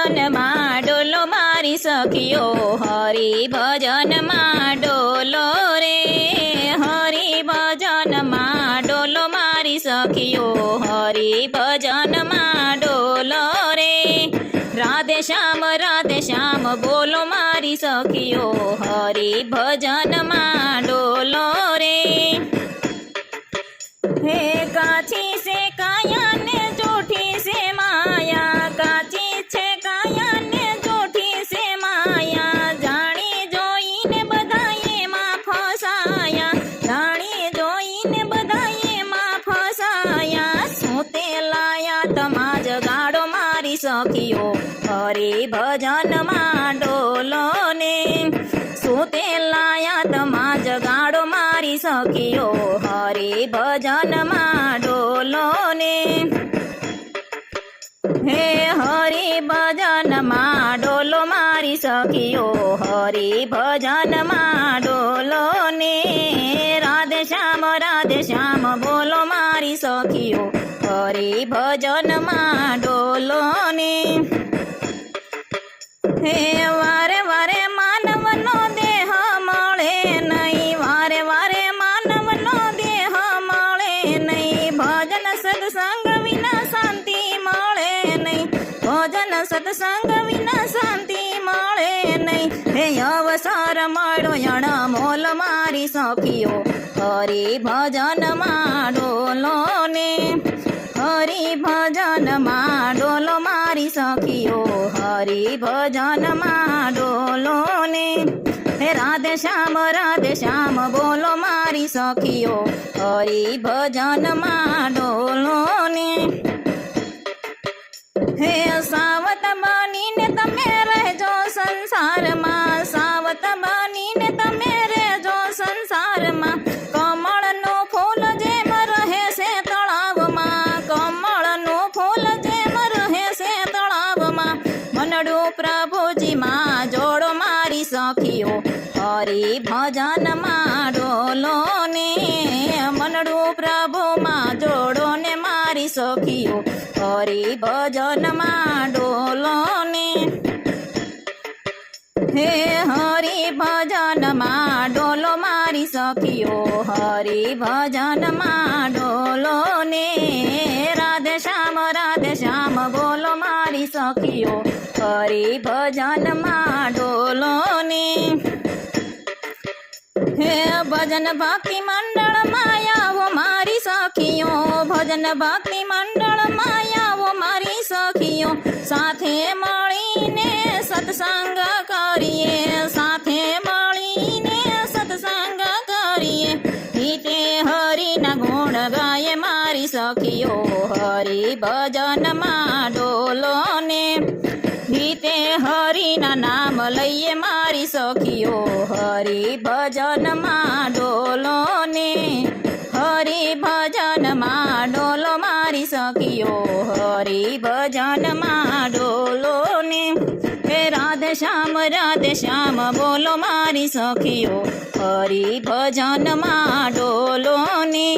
ભજનમાં ડોલો મારી સખીઓ, હરિ ભજનમાં ડોલો રે, હરિ ભજનમાં ડોલો મારી સખીઓ, હરિ ભજનમાં ડોલો રે, રાધે શ્યામ બોલો મારી સખીઓ, હરિ ભજનમાં ડોલો રે. હે કાચી છે કાયા ને જૂઠી છે માયા, કાચી છે કાયા ને જૂઠી છે માયા, જાણી જોઈને બધા એમાં ફસાયા, જાણી જોઈને બધા એમાં ફસાયા, શું તે લાયા તમા જગાડો મારી સખીઓ, હરિ ભજનમાં ડોલો ને, શું તે લાયા તમા જગાડો મારી સખીઓ, હરિ ભજનમાં ડોલો ને. હે હરિ ભજનમાં ડોલો મારી સખીઓ, હરિ ભજનમાં ડોલો ને, રાધે શ્યામ બોલો મારી સખીઓ, હરિ ભજનમાં ડોલો ને. હે વારે વારે માનવનો દેહ મળે નહીં, વારે વારે માનવનો દેહ મળે નહીં, ભજન સત્સંગ વિના શાંતિ મળે નહીં, ભજન સત્સંગ વિના શાંતિ મળે નહીં. હે અવસર મળ્યો અણમોલ મારી સખીઓ, હરિ ભજનમાં ડોલો ને, હરિ ભજનમાં ડોલો મારી સખીઓ, હરિ ભજનમાં ડોલો ને. હે રાધે શ્યામ બોલો મારી સખીઓ, હરિ ભજનમાં ડોલો ને. હે સાવત બનીને તમે રહેજો સંસારમાં, સાવત બનીને તમે રહેજો સંસારમાં, કમળનું ફૂલ જેમ રહે છે તળાવમાં, કમળનું ફૂલ જેમ રહે છે તળાવમાં, મનડું પ્રભુજીમાં જોડો મારી સખીઓ, હરિ ભજનમાં ડોલો ને, મનડું પ્રભુમાં જોડો ને મારી સખીઓ, હરિ ભજનમાં ડોલો ને. હે હરિ ભજનમાં ડોલો મારી સખીઓ, હરિ ભજનમાં ડોલો ને, રાધે શ્યામ બોલો મારી સખીઓ, હરિ ભજનમાં ડોલો ને. હે ભજન ભક્તિ મંડળમાં આવો મારી સખીઓ, ભજન ભક્તિ મંડળમાં આવો મારી સખીઓ, સાથે મળીને સત્સંગ કરીએ, સાથે મળીને સત્સંગ કરીએ, ગીતે હરિના ગુણ ગાય મારી સખીઓ, હરિ ભજનમાં ડોલો ને, ગીતે હરિના નામ લઈએ મારી સખીઓ, હરિ ભજનમાં ડોલો ને, હરિ ભજનમાં ડોલો મારી સખીઓ, હરિ ભજનમાં ડોલો ને. હે રાધે શ્યામ બોલો મારી સખીઓ, હરિ ભજનમાં ડોલો ને.